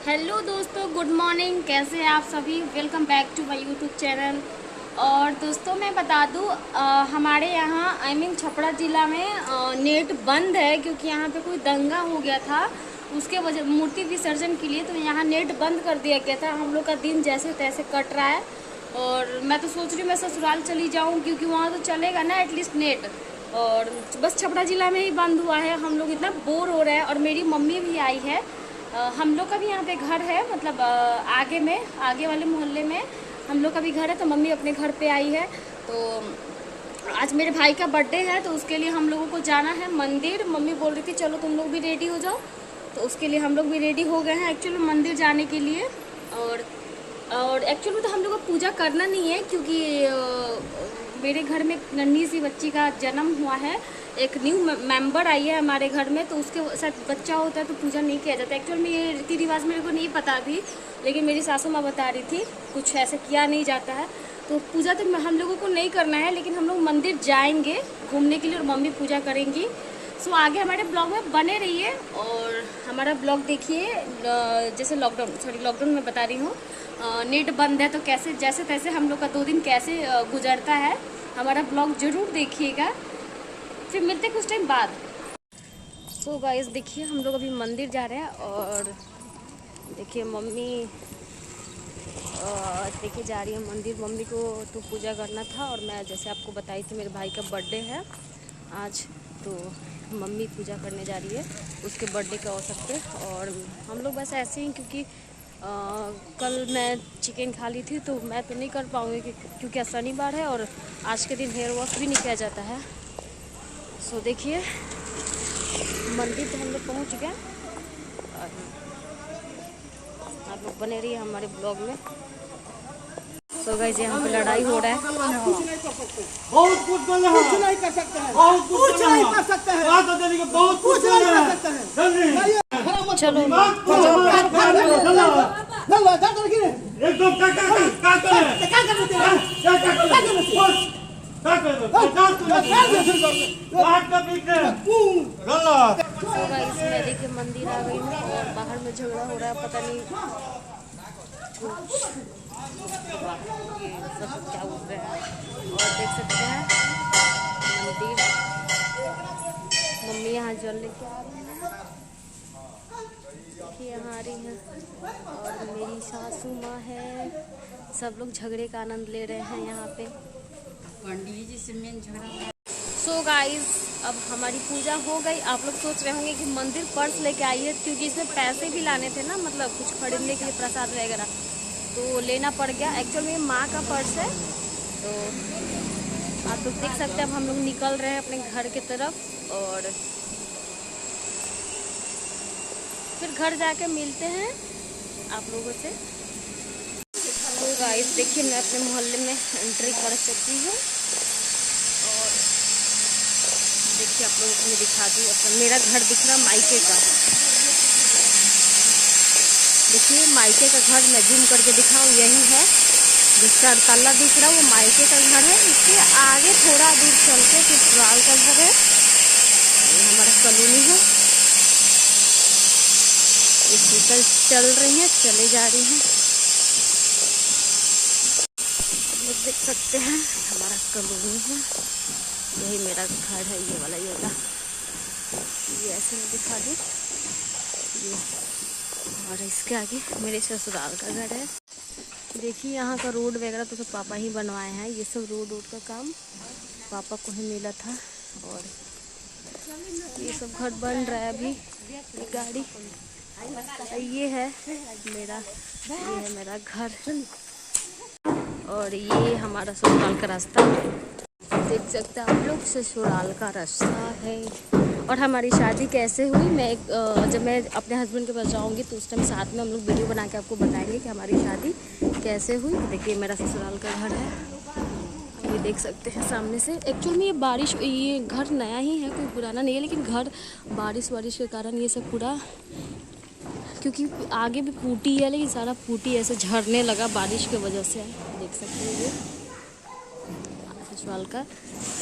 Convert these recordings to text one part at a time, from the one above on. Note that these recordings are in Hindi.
हेलो दोस्तों, गुड मॉर्निंग। कैसे हैं आप सभी? Welcome back to my YouTube channel. और दोस्तों मैं बता दूं, हमारे यहाँ छपरा ज़िला में नेट बंद है क्योंकि यहाँ पे कोई दंगा हो गया था। उसके वजह मूर्ति विसर्जन के लिए तो यहाँ नेट बंद कर दिया गया था। हम लोग का दिन जैसे तैसे कट रहा है और मैं तो सोच रही हूँ मैं ससुराल चली जाऊँ क्योंकि वहाँ तो चलेगा ना एटलीस्ट नेट। और बस छपरा ज़िला में ही बंद हुआ है। हम लोग इतना बोर हो रहे हैं और मेरी मम्मी भी आई है। हम लोग का भी यहाँ पे घर है, मतलब आगे वाले मोहल्ले में हम लोग का भी घर है, तो मम्मी अपने घर पे आई है। तो आज मेरे भाई का बर्थडे है तो उसके लिए हम लोगों को जाना है मंदिर। मम्मी बोल रही थी चलो तुम लोग भी रेडी हो जाओ, तो उसके लिए हम लोग भी रेडी हो गए हैं एक्चुअली मंदिर जाने के लिए। और एक्चुअली तो हम लोग को पूजा करना नहीं है क्योंकि मेरे घर में एक नन्ही सी बच्ची का जन्म हुआ है। एक न्यू मेंबर आई है हमारे घर में, तो उसके साथ बच्चा होता है तो पूजा नहीं किया जाता। एक्चुअल में ये रीति रिवाज मेरे को नहीं पता थी, लेकिन मेरी सासू माँ बता रही थी कुछ ऐसे किया नहीं जाता है। तो पूजा तो हम लोगों को नहीं करना है, लेकिन हम लोग मंदिर जाएंगे घूमने के लिए और मम्मी पूजा करेंगी। सो आगे हमारे ब्लॉग में बने रहिए और हमारा ब्लॉग देखिए। जैसे लॉकडाउन में बता रही हूँ, नेट बंद है तो कैसे जैसे तैसे हम लोग का 2 दिन कैसे गुजरता है, हमारा ब्लॉग जरूर देखिएगा। फिर मिलते कुछ टाइम बाद। सो गाइस देखिए हम लोग अभी मंदिर जा रहे हैं और देखिए मम्मी देखिए जा रही है मंदिर। मम्मी को तो पूजा करना था और मैं जैसे आपको बताई थी मेरे भाई का बर्थडे है आज, तो मम्मी पूजा करने जा रही है उसके बर्थडे के अवसर पे। और हम लोग बस ऐसे ही क्योंकि कल मैं चिकन खा ली थी तो मैं तो नहीं कर पाऊँगी क्योंकि आज शनिवार है और आज के दिन हेयर वॉश भी नहीं किया जाता है। सो देखिए मंदिर तो हम लोग पहुँच गए और आप लोग बने रहिए हमारे ब्लॉग में। तो गाइस यहाँ पे लड़ाई हो रहा है। बहुत कुछ कुछ नहीं कर सकते हैं, बहुत कुछ नहीं कर सकते हैं, बहुत कुछ नहीं कर सकते हैं। चलो एकदम तो गाइस मैं देखिए मंदिर आ गई हूँ और बाहर में झगड़ा हो रहा है, पता नहीं ये सब क्या हो रहा है। और देख सकते हैं मंदिर, मम्मी यहाँ जल लेके आ रही है, देखिए यहाँ आ रही है और मेरी सासू माँ है। सब लोग झगड़े का आनंद ले रहे हैं यहाँ पे। पंडित जी से मेन झगड़ा। सो गाइस अब हमारी पूजा हो गई। आप लोग सोच रहे होंगे कि मंदिर पर्स लेके आई है क्योंकि इसमें पैसे भी लाने थे ना, मतलब कुछ खरीदने के लिए प्रसाद वगैरह, तो लेना पड़ गया। एक्चुअल में माँ का पर्स है। तो आप लोग देख सकते हैं अब हम लोग निकल रहे हैं अपने घर की तरफ और फिर घर जाके मिलते हैं आप लोगों से। तो गाइस देखिए मैं अपने मोहल्ले में एंट्री कर चुकी हूँ और देखिए आप लोगों को मैं दिखा दूँ अपना मेरा घर दिख रहा मायके का। देखिए मायके का घर मैं जूम करके दिखाऊँ, यही है जिसका ताला दिख रहा है वो मायके का घर है। इसके आगे थोड़ा दूर चल के फिर ससुराल का घर है, ये हमारा कॉलोनी है। ये साइकिल चल रही है, चले जा रही हैं, आप लोग देख सकते हैं हमारा कॉलोनी है। यही मेरा घर है, ये वाला ये ऐसे मैं दिखा दूँ ये। और इसके आगे मेरे ससुराल का घर है। देखिए यहाँ का रोड वगैरह तो सब पापा ही बनवाए हैं। ये सब रोड का काम पापा को ही मिला था और ये सब घर बन रहा है अभी। गाड़ी ये है मेरा घर और ये हमारा ससुराल का रास्ता देख सकते हैं आप लोग। ससुराल का रास्ता है। और हमारी शादी कैसे हुई, जब मैं अपने हस्बैंड के पास जाऊंगी तो उस टाइम साथ में हम लोग वीडियो बना के आपको बताएंगे कि हमारी शादी कैसे हुई। देखिए मेरा ससुराल का घर है, ये देख सकते हैं सामने से। एक्चुअल में ये घर नया ही है, कोई पुराना नहीं है, लेकिन घर बारिश के कारण ये सब पूरा, क्योंकि आगे भी पुट्टी है लेकिन सारा पुट्टी ऐसे झड़ने लगा बारिश की वजह से। देख सकते हैं ये ससुराल का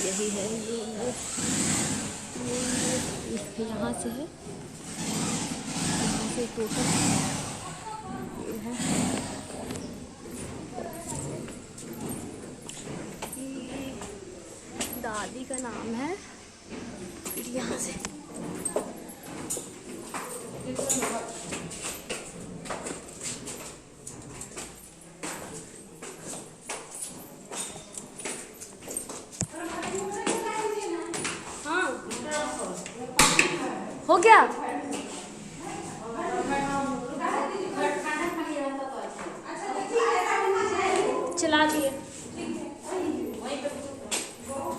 यही है। ये यहाँ से है, यहाँ से टोटल हैं। दादी का नाम है। फिर यहाँ से हाँ हो गया। चला दिए,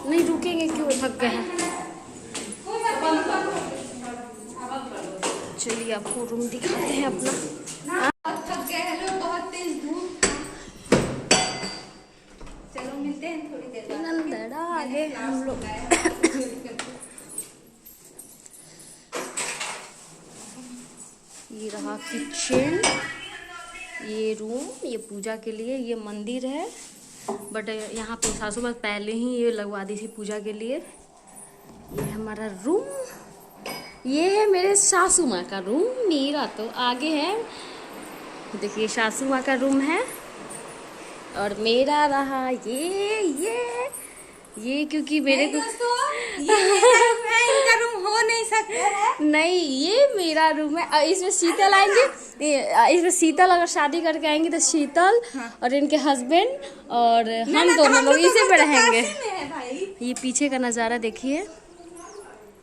नहीं रुकेंगे क्यों, थक गए हैं। चलिए आपको रूम दिखाते हैं अपना। थक गए हैं लोग, बहुत तेज धूप। चलो मिलते हैं थोड़ी देर बाद। नंदड़ा आगे हम लोग। ये रहा किचन, ये रूम, ये पूजा के लिए, ये मंदिर है। बट यहाँ पे सासू माँ पहले ही ये लगवा दी थी पूजा के लिए। ये हमारा रूम, ये है मेरे सासू माँ का रूम। मेरा तो आगे है, देखिए सासू माँ का रूम है। और मेरा रहा ये क्योंकि मेरे को इनका रूम हो नहीं सकता है। नहीं, ये मेरा रूम है। इसमें शीतल आएंगे, इसमें शीतल अगर शादी करके आएंगी तो शीतल और इनके हस्बैंड और हम दोनों लोग इसी पे रहेंगे। ये पीछे का नज़ारा देखिए,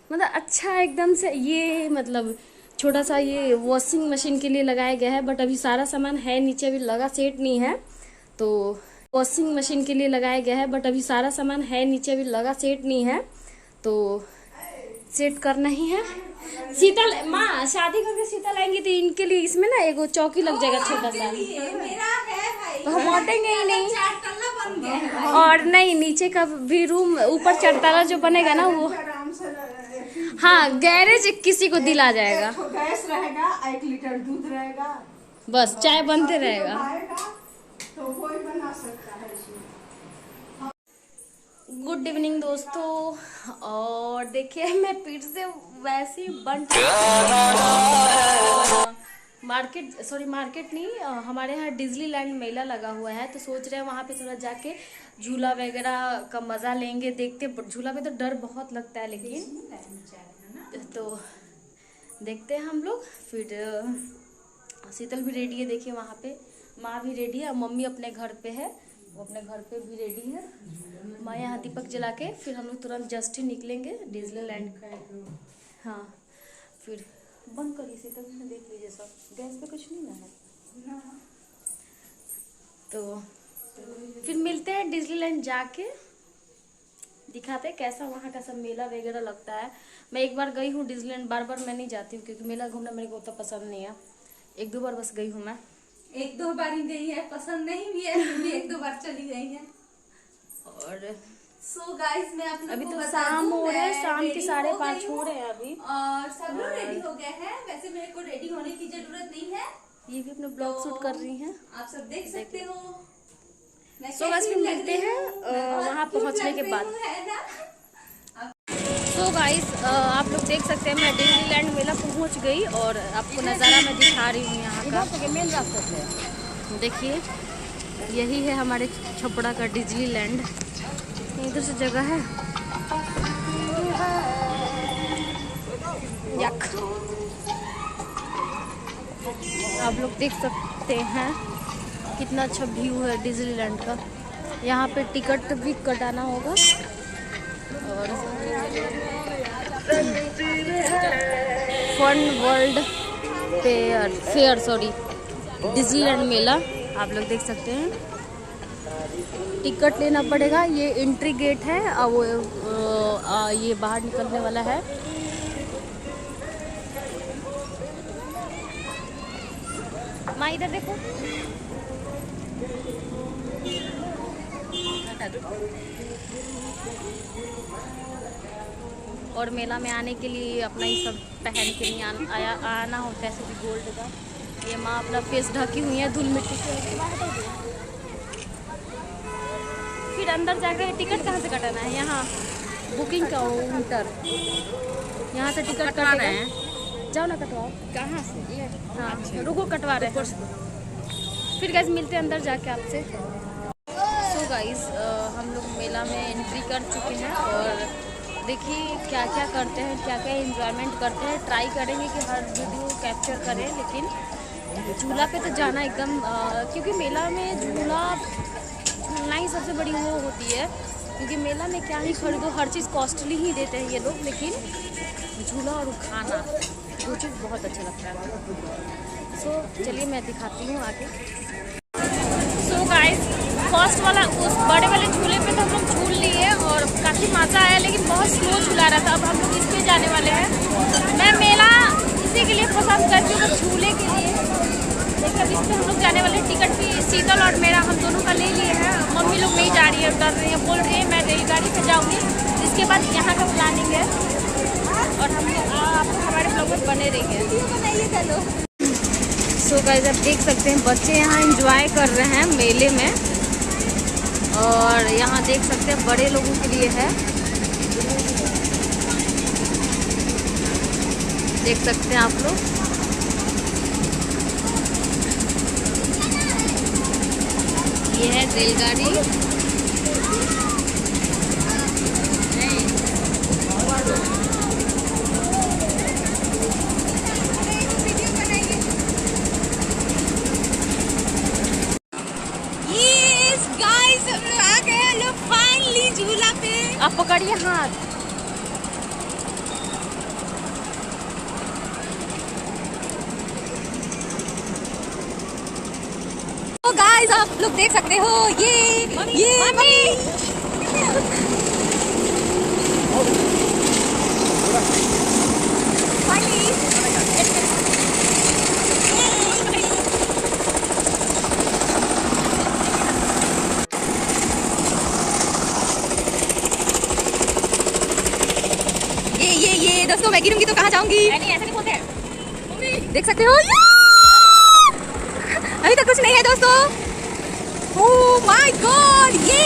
मतलब अच्छा एकदम से। ये मतलब छोटा सा ये वॉशिंग मशीन के लिए लगाया गया है, बट अभी सारा सामान है नीचे, अभी लगा सेट नहीं है। तो वॉशिंग मशीन के लिए लगाया गया है, बट अभी सारा सामान है नीचे, अभी लगा सेट नहीं है, तो सेट करना ही है। शीतल माँ शादी करके शीतल आएंगी तो इनके लिए इसमें ना एगो चौकी लग जाएगा छोटा सा, मेरा है भाई, तो हम बांटेंगे ही नहीं। 4 तल्ला बन गया है। और नहीं, नीचे का भी रूम, ऊपर चढ़ताला जो बनेगा ना वो, हाँ गैरेज किसी को दिला जाएगा। गैस रहेगा, 1 लीटर दूध रहेगा, बस चाय बनते रहेगा। तो कोई बना सकता है इसमें। गुड इवनिंग दोस्तों, और देखिए मैं फिर से वैसी मार्केट नहीं, हमारे यहाँ डिज्नीलैंड मेला लगा हुआ है, तो सोच रहे हैं वहाँ पे थोड़ा जाके झूला वगैरह का मज़ा लेंगे। देखते, झूला में तो डर बहुत लगता है, लेकिन तो देखते हैं हम लोग। फिर शीतल भी रेडी है, देखिए वहाँ पे माँ भी रेडी है, मम्मी अपने घर पे है, वो अपने घर पे भी रेडी है। माँ यहाँ दीपक जला के फिर हम लोग तुरंत जस्ट ही निकलेंगे डिज्नीलैंड। हाँ फिर बंद करिए शीतल, देख लीजिए सब, गैस पे कुछ नहीं ना है। तो फिर मिलते हैं डिज्नीलैंड जाके, दिखाते हैं कैसा वहाँ का सब मेला वगैरह लगता है। मैं एक बार गई हूँ डिज्नीलैंड, बार बार मैं नहीं जाती हूँ क्योंकि मेला घूमना मेरे को उतना पसंद नहीं है। 1-2 बार बस गई हूँ मैं, 1-2 बार ही गई है, पसंद नहीं भी है, फिर भी 1-2 बार चली गई है। और सो गाइस मैं आप अभी लोगों तो को शाम हो रहे हैं, शाम के 5:30 हो हो रहे हैं अभी, और सब लोग रेडी हो गए हैं। वैसे मेरे को रेडी होने की जरूरत नहीं है, ये भी अपने ब्लॉग शूट कर रही हैं। आप सब देख सकते हो। सो गाइस फिर मिलते हैं वहाँ पहुँचने के बाद। सो गाइस आप लोग देख सकते हैं मैं डिज्नीलैंड मेला पहुँच गई और आपको नज़ारा मैं दिखा रही हूँ यहाँ का। मेन रास्ते से देखिए, यही है हमारे छपड़ा का डिज्नीलैंड। इधर से जगह है, आप लोग देख सकते हैं कितना अच्छा व्यू है डिज्नीलैंड का। यहाँ पे टिकट भी कटाना होगा। और फन वर्ल्ड फेयर डिज्नीलैंड मेला आप लोग देख सकते हैं। टिकट लेना पड़ेगा, ये एंट्री गेट है और वो ये बाहर निकलने वाला है। माँ इधर देखो, और मेला में आने के लिए अपना ही सब पहन के नहीं आना होता है, सभी गोल्ड का। ये माँ अपना फेस ढकी हुई है धूल मिट्टी से। फिर अंदर जाके टिकट कहाँ से कटाना है? यहाँ बुकिंग काउंटर, यहाँ से टिकट कटवाना है। जाओ ना कटवाओ। कहाँ से? हाँ रुको, कटवा रहे हैं। फिर गाइस मिलते हैं अंदर जाके आपसे। सो गाइस हम लोग मेला में एंट्री कर चुके हैं और देखिए क्या क्या करते हैं, क्या क्या एंजॉयमेंट करते हैं। ट्राई करेंगे कि हर वीडियो कैप्चर करें, लेकिन झूला पे तो जाना एकदम क्योंकि मेला में झूलना ही सबसे बड़ी वो होती है। क्योंकि मेला में क्या ही खरीदो, हर चीज़ कॉस्टली ही देते हैं ये लोग, लेकिन झूला और खाना वो चीज़ बहुत अच्छा लगता है। सो चलिए मैं दिखाती हूँ आगे। सो गाइस फर्स्ट वाला उस बड़े वाले झूले पे तो हम लोग झूल लिए और काफ़ी मज़ा आया, लेकिन बहुत स्लो झूला रहा था। अब हम लोग इस पे जाने वाले हैं। मैं मेला इसी के लिए पसंद करती हूँ, झूले के लिए। देखिए अब इस पर हम लोग जाने वाले। टिकट भी शीतल और मेरा हम दोनों का ले लिए हैं। मम्मी लोग नहीं जा रही है, डर रही है, बोल रही है मैं रेलगाड़ी पे जाऊँगी। इसके बाद यहाँ का प्लानिंग है और हम लोग आप हमारे ब्लॉग में बने रहेंगे। सो गाइस आप देख सकते हैं बच्चे यहाँ एंजॉय कर रहे हैं मेले में, और यहाँ देख सकते हैं बड़े लोगों के लिए है, देख सकते हैं आप लोग। ये है रेलगाड़ी। झूला पे आप पकड़िए हाथ। तो गाइस आप लोग देख सकते हो ये मम्मी दोस्तों मैं गिरूंगी तो कहाँ जाऊंगी? ऐसे नहीं बोलते हैं। देख सकते हो अभी तक कुछ नहीं है दोस्तों। ओह माय गॉड ये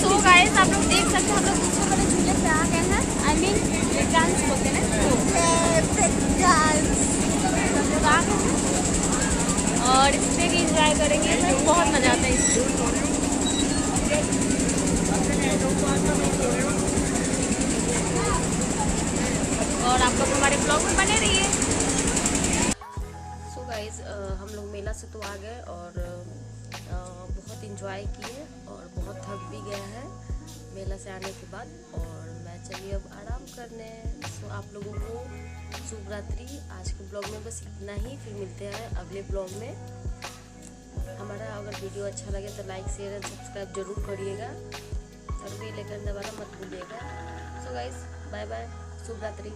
सो गाइस आप लोग देख सकते हैं हम लोग दूसरे वाले झूले पे आ गए हैं। आई मीन डांस बोलते हैं ना, हम लोग आ गए हैं और इस पे भी इंजॉय करेंगे। बहुत मजा आता है इसमें। और आप लोग हमारे ब्लॉग में बने रहिए। सो गाइस हम लोग मेला से तो आ गए और बहुत इंजॉय किए और बहुत थक भी गया है मेला से आने के बाद, और मैं चलिए अब आराम करने। सो आप लोगों को शुभ रात्रि। आज के ब्लॉग में बस इतना ही, फिर मिलते हैं अगले ब्लॉग में। हमारा अगर वीडियो अच्छा लगे तो लाइक शेयर एंड सब्सक्राइब जरूर करिएगा और बेल आइकन दबाना मत भूलिएगा। सो गाइस बाय बाय, शुभ रात्रि।